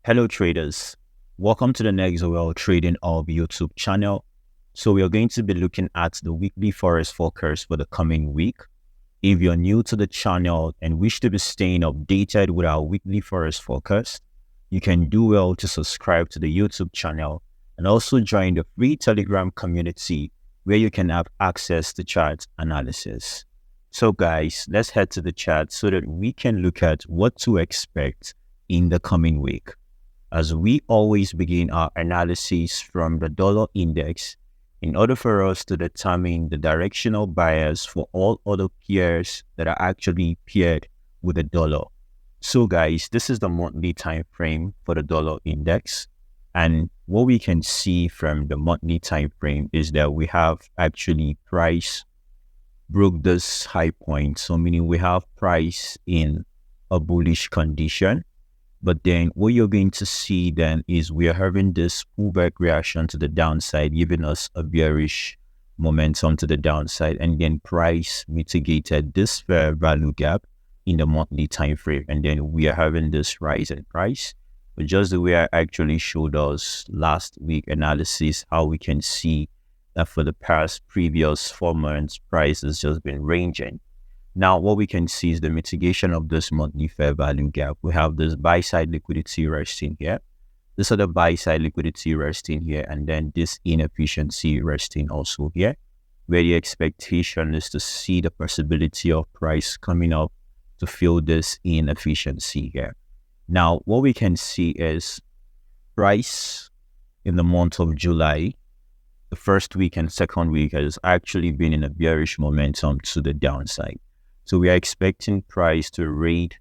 Hello traders, welcome to the Nexoel Trading Hub YouTube channel. So we are going to be looking at the weekly Forex forecast for the coming week. If you're new to the channel and wish to be staying updated with our weekly Forex forecast, you can do well to subscribe to the YouTube channel and also join the free Telegram community where you can have access to chart analysis. So guys, let's head to the chart so that we can look at what to expect in the coming week. As we always begin our analysis from the dollar index, in order for us to determine the directional bias for all other pairs that are actually paired with the dollar. So guys, this is the monthly time frame for the dollar index. And what we can see from the monthly time frame is that we have actually price broke this high point. So meaning we have price in a bullish condition. But then what you're going to see then is we are having this pullback reaction to the downside, giving us a bearish momentum to the downside. And then price mitigated this fair value gap in the monthly time frame. And then we are having this rise in price. But just the way I actually showed us last week analysis, how we can see that for the past previous 4 months, price has just been ranging. Now, what we can see is the mitigation of this monthly fair value gap. We have this buy-side liquidity resting here. This other buy-side liquidity resting here, and then this inefficiency resting also here, where the expectation is to see the possibility of price coming up to fill this inefficiency here. Now, what we can see is price in the month of July, the first week and second week has actually been in a bearish momentum to the downside. So we are expecting price to raid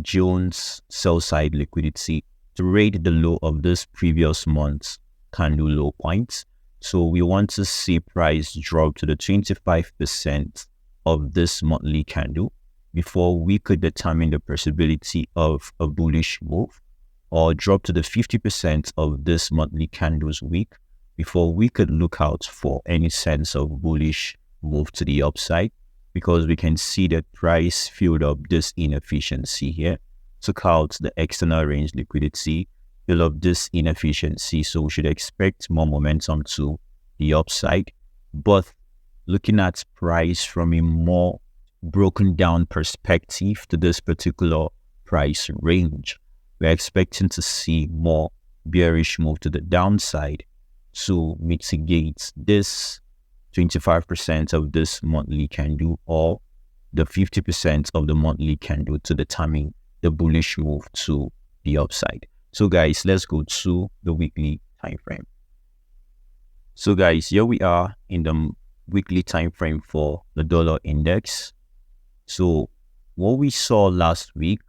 June's sell side liquidity, to raid the low of this previous month's candle low points. So we want to see price drop to the 25% of this monthly candle before we could determine the possibility of a bullish move, or drop to the 50% of this monthly candle's week before we could look out for any sense of bullish move to the upside. Because we can see that price filled up this inefficiency here, took out the external range liquidity, filled up this inefficiency. So we should expect more momentum to the upside. But looking at price from a more broken down perspective to this particular price range, we're expecting to see more bearish move to the downside to mitigate this 25% of this monthly candle, or the 50% of the monthly candle to determine the bullish move to the upside. So guys, let's go to the weekly time frame. So guys, here we are in the weekly time frame for the dollar index. So what we saw last week,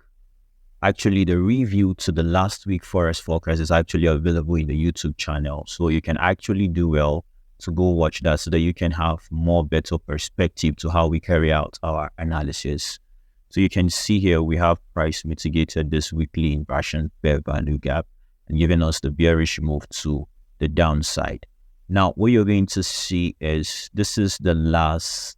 actually the review to the last week Forex forecast is actually available in the YouTube channel. So you can actually do well to go watch that so that you can have more better perspective to how we carry out our analysis. So you can see here we have price mitigated this weekly inversion fair value gap and giving us the bearish move to the downside. Now what you're going to see is this is the last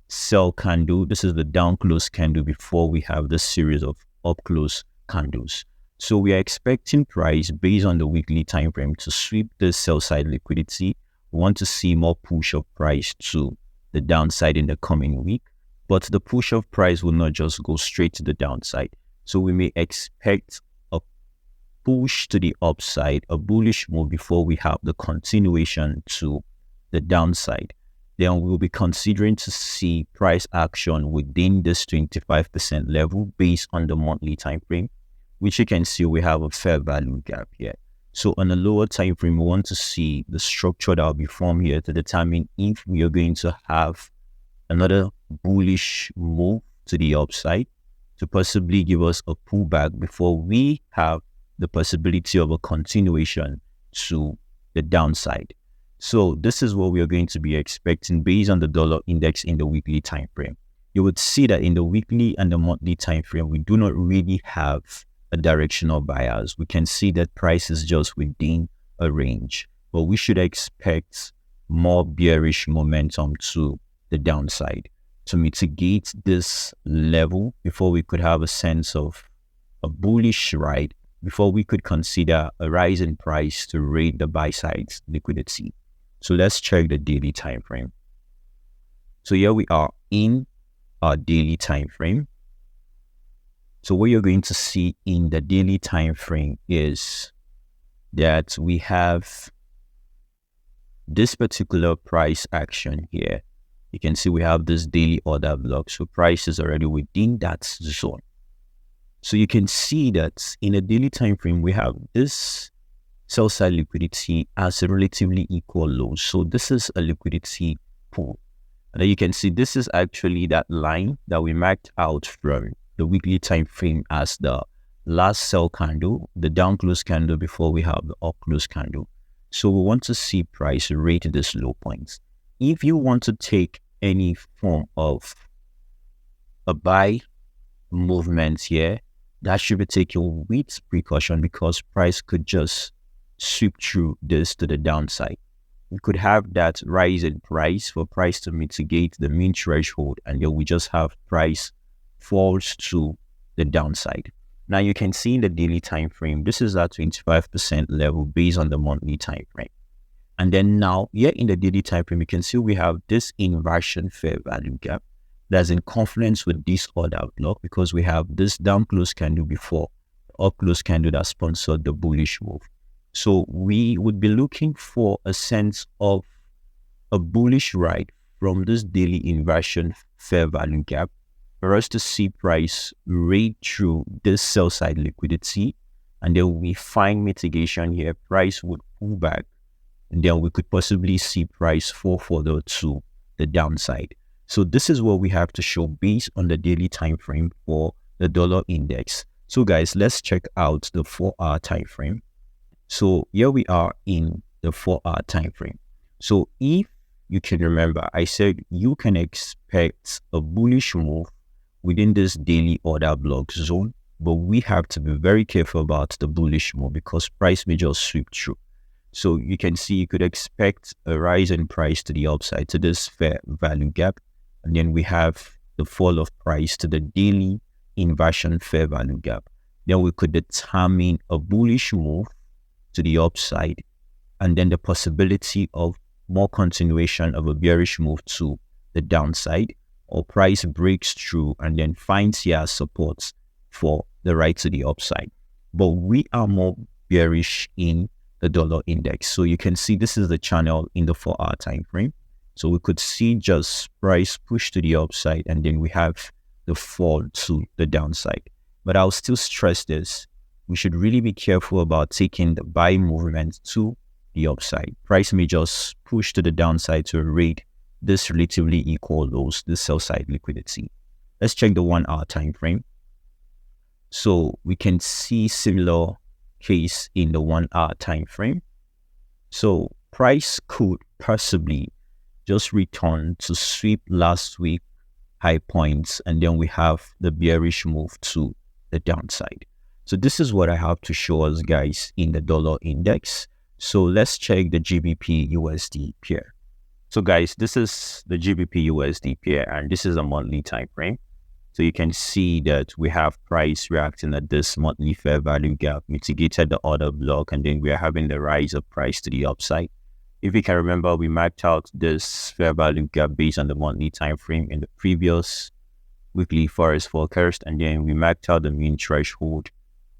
sell candle. This is the down close candle before we have this series of up close candles. So we are expecting price based on the weekly time frame to sweep this sell side liquidity. We want to see more push of price to the downside in the coming week, but the push of price will not just go straight to the downside. So we may expect a push to the upside, a bullish move before we have the continuation to the downside. Then we'll be considering to see price action within this 25% level based on the monthly time frame, which you can see we have a fair value gap here. So on a lower time frame, we want to see the structure that will be formed here to determine if we are going to have another bullish move to the upside to possibly give us a pullback before we have the possibility of a continuation to the downside. So this is what we are going to be expecting based on the dollar index in the weekly time frame. You would see that in the weekly and the monthly time frame, we do not really have a directional bias. We can see that price is just within a range, but we should expect more bearish momentum to the downside to mitigate this level before we could have a sense of a bullish ride before we could consider a rise in price to raid the buy side's liquidity. So let's check the daily time frame. So here we are in our daily time frame. So what you're going to see in the daily time frame is that we have this particular price action here. You can see we have this daily order block. So price is already within that zone. So you can see that in a daily time frame, we have this sell side liquidity as a relatively equal low. So this is a liquidity pool. And then you can see this is actually that line that we marked out from the weekly time frame as the last sell candle, the down close candle before we have the up close candle. So we want to see price rate this low points. If you want to take any form of a buy movement here, that should be taken with precaution because price could just sweep through this to the downside. We could have that rise in price for price to mitigate the mean threshold, and then we just have price falls to the downside. Now you can see in the daily time frame, this is at 25% level based on the monthly time frame. And then now here in the daily time frame, you can see we have this inversion fair value gap that's in confluence with this order block because we have this down close candle before up close candle that sponsored the bullish move. So we would be looking for a sense of a bullish ride from this daily inversion fair value gap for us to see price raid through this sell side liquidity, and then we find mitigation here. Price would pull back, and then we could possibly see price fall further to the downside. So this is what we have to show based on the daily time frame for the dollar index. So guys, let's check out the 4-hour time frame. So here we are in the 4-hour time frame. So if you can remember, I said you can expect a bullish move within this daily order block zone, but we have to be very careful about the bullish move because price may just sweep through. So you can see you could expect a rise in price to the upside to this fair value gap, and then we have the fall of price to the daily inversion fair value gap. Then we could determine a bullish move to the upside, and then the possibility of more continuation of a bearish move to the downside, or price breaks through and then finds here supports for the right to the upside. But we are more bearish in the dollar index. So you can see this is the channel in the 4-hour time frame. So we could see just price push to the upside, and then we have the fall to the downside. But I'll still stress this. We should really be careful about taking the buy movement to the upside. Price may just push to the downside to raid this relatively equal lows, this sell side liquidity. Let's check the 1-hour time frame. So we can see similar case in the 1-hour time frame. So price could possibly just return to sweep last week high points, and then we have the bearish move to the downside. So this is what I have to show us guys in the dollar index. So let's check the GBPUSD pair. So guys, this is the GBPUSD pair, and this is a monthly time frame. So you can see that we have price reacting at this monthly fair value gap, mitigated the order block, and then we are having the rise of price to the upside. If you can remember, we mapped out this fair value gap based on the monthly time frame in the previous weekly Forex forecast, and then we mapped out the mean threshold.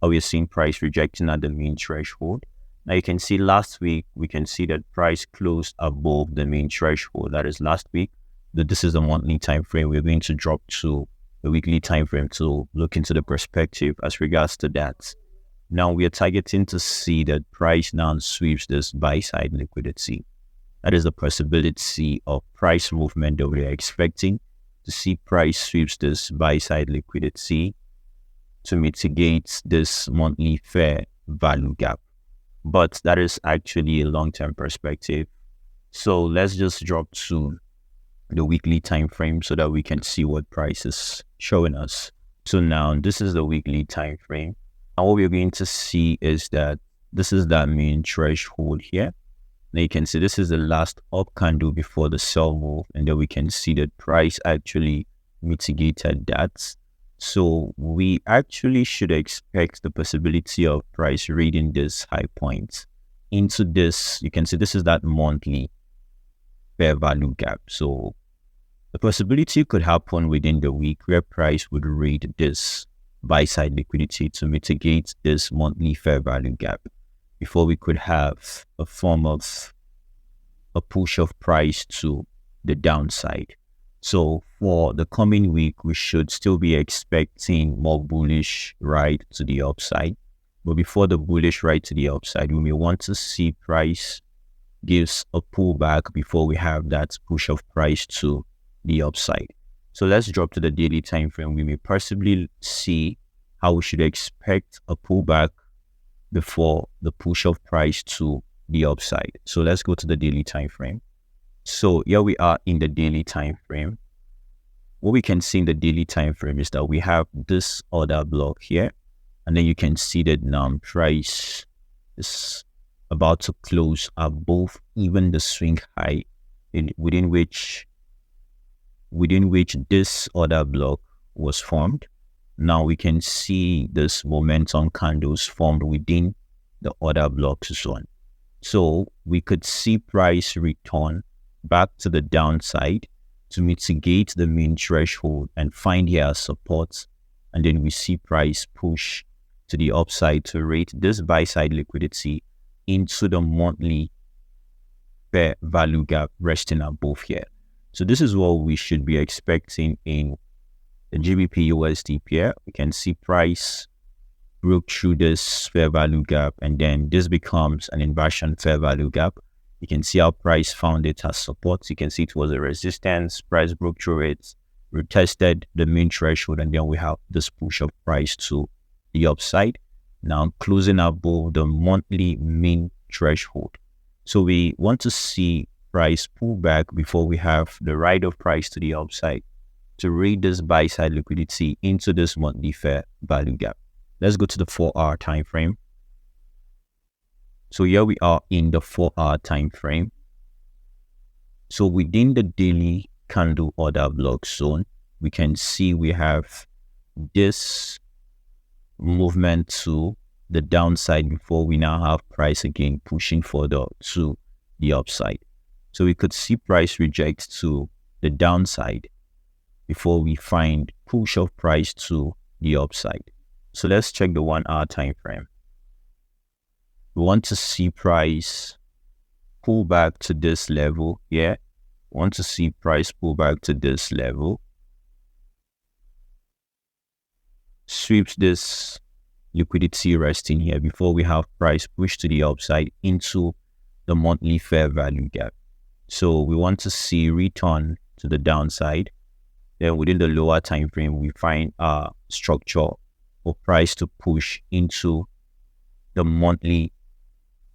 How we're seeing price rejecting at the mean threshold. Now you can see last week, we can see that price closed above the main threshold. That is last week. This is the monthly time frame. We're going to drop to the weekly time frame to look into the perspective as regards to that. Now we are targeting to see that price now sweeps this buy side liquidity. That is the possibility of price movement that we are expecting to see price sweeps this buy side liquidity to mitigate this monthly fair value gap. But that is actually a long-term perspective. So let's just drop to the weekly time frame so that we can see what price is showing us. So now this is the weekly time frame. And what we're going to see is that this is that main threshold here. Now you can see this is the last up candle before the sell move, and then we can see that price actually mitigated that. So we actually should expect the possibility of price reading this high point into this. You can see this is that monthly fair value gap. So the possibility could happen within the week where price would read this buy side liquidity to mitigate this monthly fair value gap before we could have a form of a push of price to the downside. So for the coming week, we should still be expecting more bullish ride to the upside. But before the bullish ride to the upside, we may want to see price gives a pullback before we have that push of price to the upside. So let's drop to the daily time frame. We may possibly see how we should expect a pullback before the push of price to the upside. So let's go to the daily time frame. So here we are in the daily time frame. What we can see in the daily time frame is that we have this order block here, and then you can see that now price is about to close above even the swing high within which this order block was formed. Now we can see this momentum candles formed within the order block zone. So we could see price return back to the downside to mitigate the main threshold and find here support. And then we see price push to the upside to rate this buy side liquidity into the monthly fair value gap resting above here. So this is what we should be expecting in the GBPUSD pair. We can see price broke through this fair value gap, and then this becomes an inversion fair value gap. You can see how price found it as support. You can see it was a resistance. Price broke through it, retested the main threshold, and then we have this push of price to the upside. Now closing above the monthly mean threshold. So we want to see price pull back before we have the ride of price to the upside to read this buy side liquidity into this monthly fair value gap. Let's go to the 4-hour time frame. So here we are in the 4-hour time frame. So within the daily candle order block zone, we can see we have this movement to the downside before we now have price again pushing further to the upside. So we could see price reject to the downside before we find push of price to the upside. So let's check the 1-hour time frame. We want to see price pull back to this level here. We want to see price pull back to this level. Sweeps this liquidity resting here before we have price push to the upside into the monthly fair value gap. So we want to see return to the downside. Then within the lower time frame, we find a structure for price to push into the monthly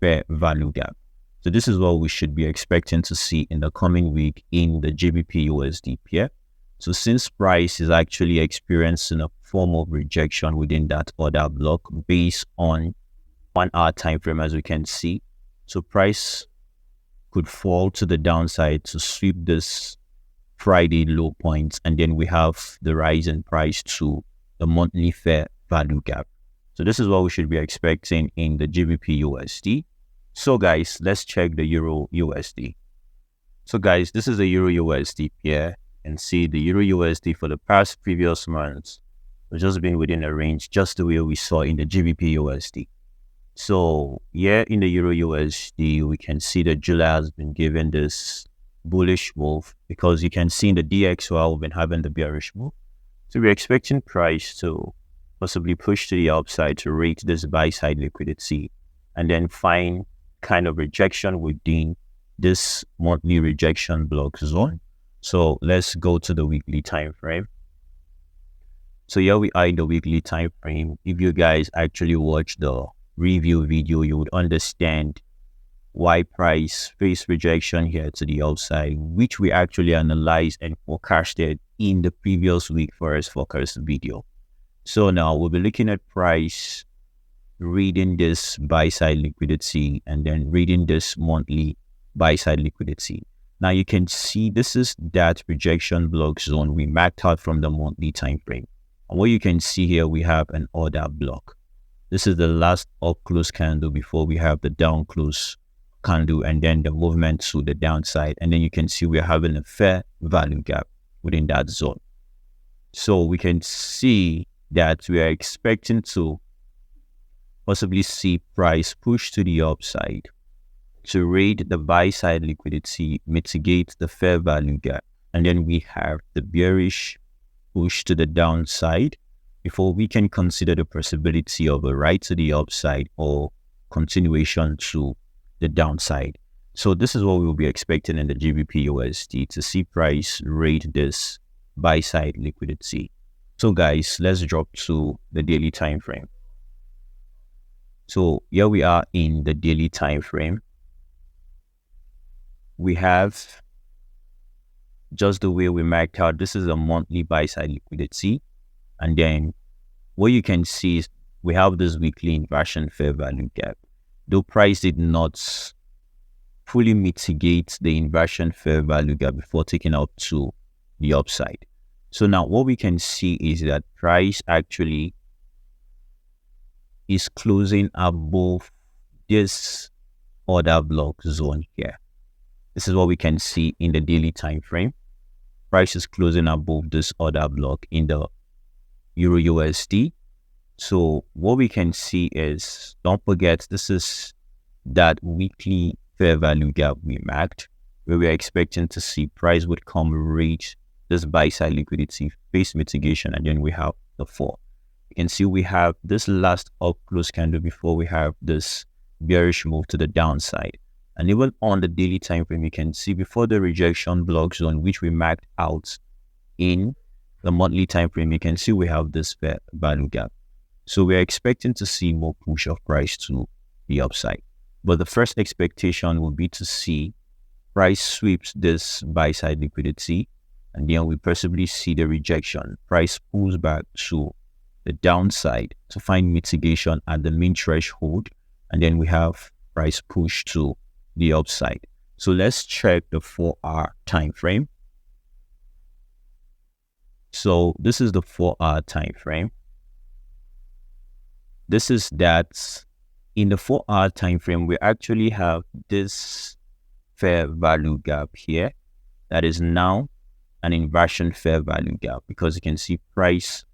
fair value gap. So this is what we should be expecting to see in the coming week in the GBPUSD pair. So since price is actually experiencing a form of rejection within that order block based on 1-hour time frame, as we can see, so price could fall to the downside to sweep this Friday low points, and then we have the rise in price to the monthly fair value gap. So this is what we should be expecting in the GBPUSD. So guys, let's check the Euro USD. So guys, this is the Euro USD pair, and see the Euro USD for the past previous months has just been within a range, just the way we saw in the GBPUSD. So here in the Euro USD, we can see that July has been given this bullish move, because you can see in the DXY we've been having the bearish move. So we're expecting price to possibly push to the upside to rate this buy side liquidity, and then find kind of rejection within this monthly rejection block zone. So let's go to the weekly time frame. So here we are in the weekly time frame. If you guys actually watch the review video, you would understand why price faced rejection here to the upside, which we actually analyzed and forecasted in the previous week Forex forecast video. So now we'll be looking at price reading this buy side liquidity and then reading this monthly buy side liquidity. Now you can see this is that rejection block zone we marked out from the monthly time frame. And what you can see here, we have an order block. This is the last up close candle before we have the down close candle and then the movement to the downside. And then you can see we're having a fair value gap within that zone. So we can see that we are expecting to possibly see price push to the upside to raid the buy side liquidity, mitigate the fair value gap. And then we have the bearish push to the downside before we can consider the possibility of a right to the upside or continuation to the downside. So this is what we will be expecting in the GBPUSD, to see price raid this buy side liquidity. So guys, let's drop to the daily time frame. So here we are in the daily time frame. We have just the way we marked out. This is a monthly buy side liquidity. And then what you can see is we have this weekly inversion fair value gap. Though price did not fully mitigate the inversion fair value gap before taking out to the upside. So now what we can see is that price actually is closing above this order block zone here. This is what we can see in the daily time frame. Price is closing above this order block in the Euro USD. So what we can see is, don't forget, this is that weekly fair value gap we marked, where we're expecting to see price would come reach this buy side liquidity, face mitigation, and then we have the fall. You can see we have this last up close candle before we have this bearish move to the downside. And even on the daily time frame, you can see before the rejection block zone, which we marked out in the monthly time frame, you can see we have this fair value gap. So we're expecting to see more push of price to the upside. But the first expectation will be to see price sweeps this buy side liquidity, and then we possibly see the rejection. Price pulls back to the downside to find mitigation at the main threshold, and then we have price push to the upside. So let's check the 4-hour time frame. So this is the 4-hour time frame. This is that in the 4-hour time frame, we actually have this fair value gap here that is now an inversion fair value gap, because you can see price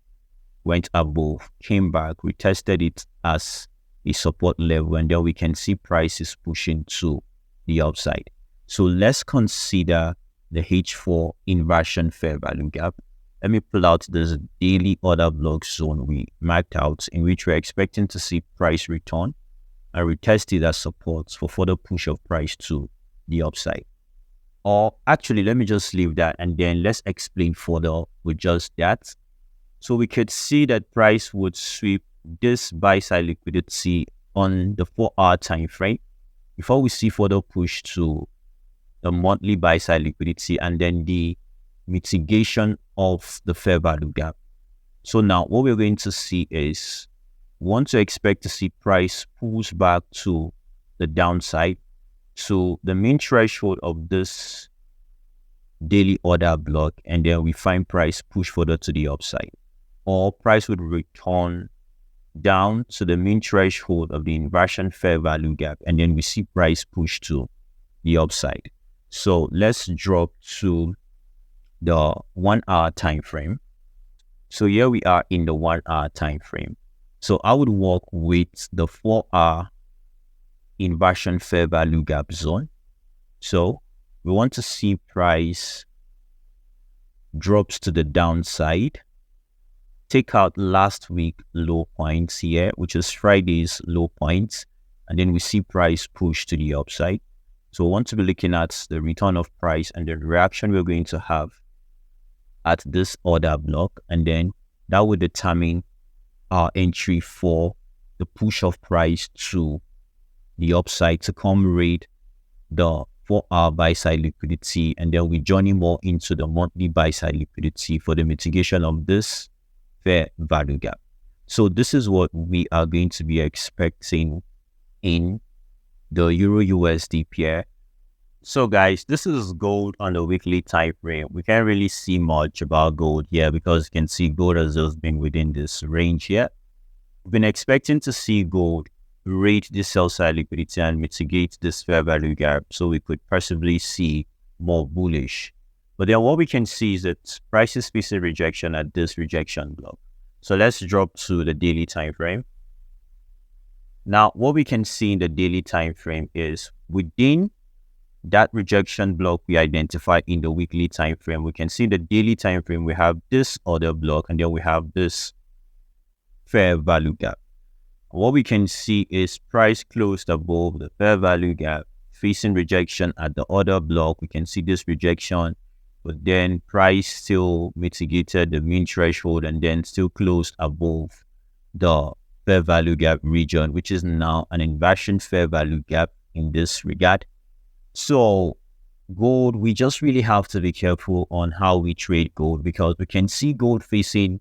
went above, came back, we tested it as a support level, and then we can see price is pushing to the upside. So let's consider the H4 inversion fair value gap. Let me pull out this daily order block zone we marked out, in which we're expecting to see price return and retest it as support for further push of price to the upside. Or actually, let me just leave that and then let's explain further with just that. So we could see that price would sweep this buy side liquidity on the 4-hour time frame before we see further push to the monthly buy side liquidity and then the mitigation of the fair value gap. So now what we're going to see is, we want to expect to see price pulls back to the downside, to the main threshold of this daily order block, and then we find price push further to the upside, or price would return down to the main threshold of the inversion fair value gap, and then we see price push to the upside. So let's drop to the 1-hour time frame. So here we are in the 1-hour time frame. So I would work with the 4-hour inversion fair value gap zone. So we want to see price drops to the downside, take out last week low points here, which is Friday's low points, and then we see price push to the upside. So we want to be looking at the return of price and the reaction we're going to have at this order block, and then that will determine our entry for the push of price to the upside to come raid the 4-hour buy side liquidity, and then we journey more into the monthly buy side liquidity for the mitigation of this fair value gap. So this is what we are going to be expecting in the Euro USD pair So guys, this is gold on the weekly time frame. We can't really see much about gold here because you can see gold has just been within this range here. We've been expecting to see gold rate this sell side liquidity and mitigate this fair value gap so we could possibly see more bullish. But then what we can see is that price is facing rejection at this rejection block. So let's drop to the daily time frame. Now, what we can see in the daily time frame is within that rejection block we identify in the weekly time frame, we can see the daily time frame, we have this other block, and then we have this fair value gap. What we can see is price closed above the fair value gap, facing rejection at the other block. We can see this rejection, but then price still mitigated the mean threshold and then still closed above the fair value gap region, which is now an inversion fair value gap in this regard. So gold, we just really have to be careful on how we trade gold because we can see gold facing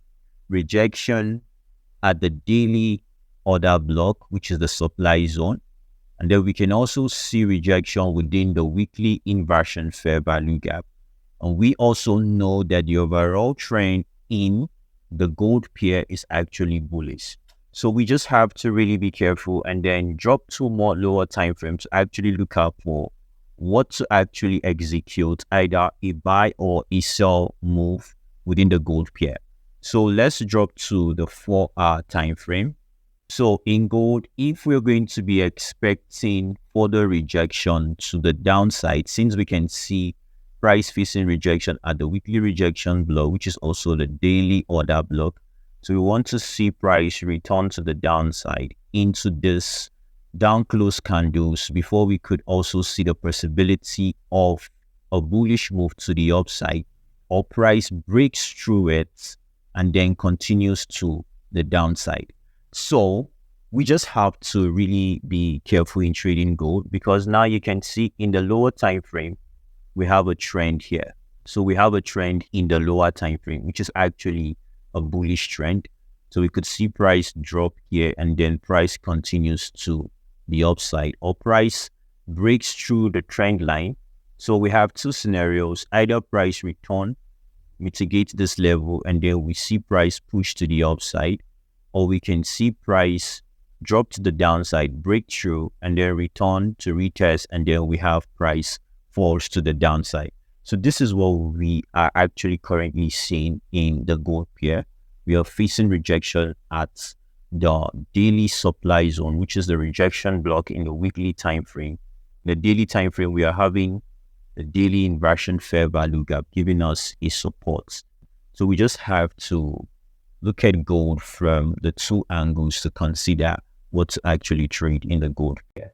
rejection at the daily order block, which is the supply zone. And then we can also see rejection within the weekly inversion fair value gap. And we also know that the overall trend in the gold pair is actually bullish. So we just have to really be careful and then drop to more lower time frames to actually look out for what to actually execute, either a buy or a sell move within the gold pair. So let's drop to the 4-hour time frame. So in gold, if we're going to be expecting further rejection to the downside, since we can see price facing rejection at the weekly rejection block, which is also the daily order block. So we want to see price return to the downside into this down close candles before we could also see the possibility of a bullish move to the upside, or price breaks through it and then continues to the downside. So we just have to really be careful in trading gold because now you can see in the lower time frame, we have a trend here. So we have a trend in the lower time frame, which is actually a bullish trend. So we could see price drop here and then price continues to the upside, or price breaks through the trend line. So we have two scenarios: either price return, mitigate this level, and then we see price push to the upside, or we can see price drop to the downside, break through, and then return to retest, and then we have price falls to the downside. So this is what we are actually currently seeing in the gold pair. We are facing rejection at the daily supply zone, which is the rejection block in the weekly time frame. The daily time frame, we are having the daily inversion fair value gap giving us a support. So we just have to look at gold from the two angles to consider what to actually trade in the gold pair.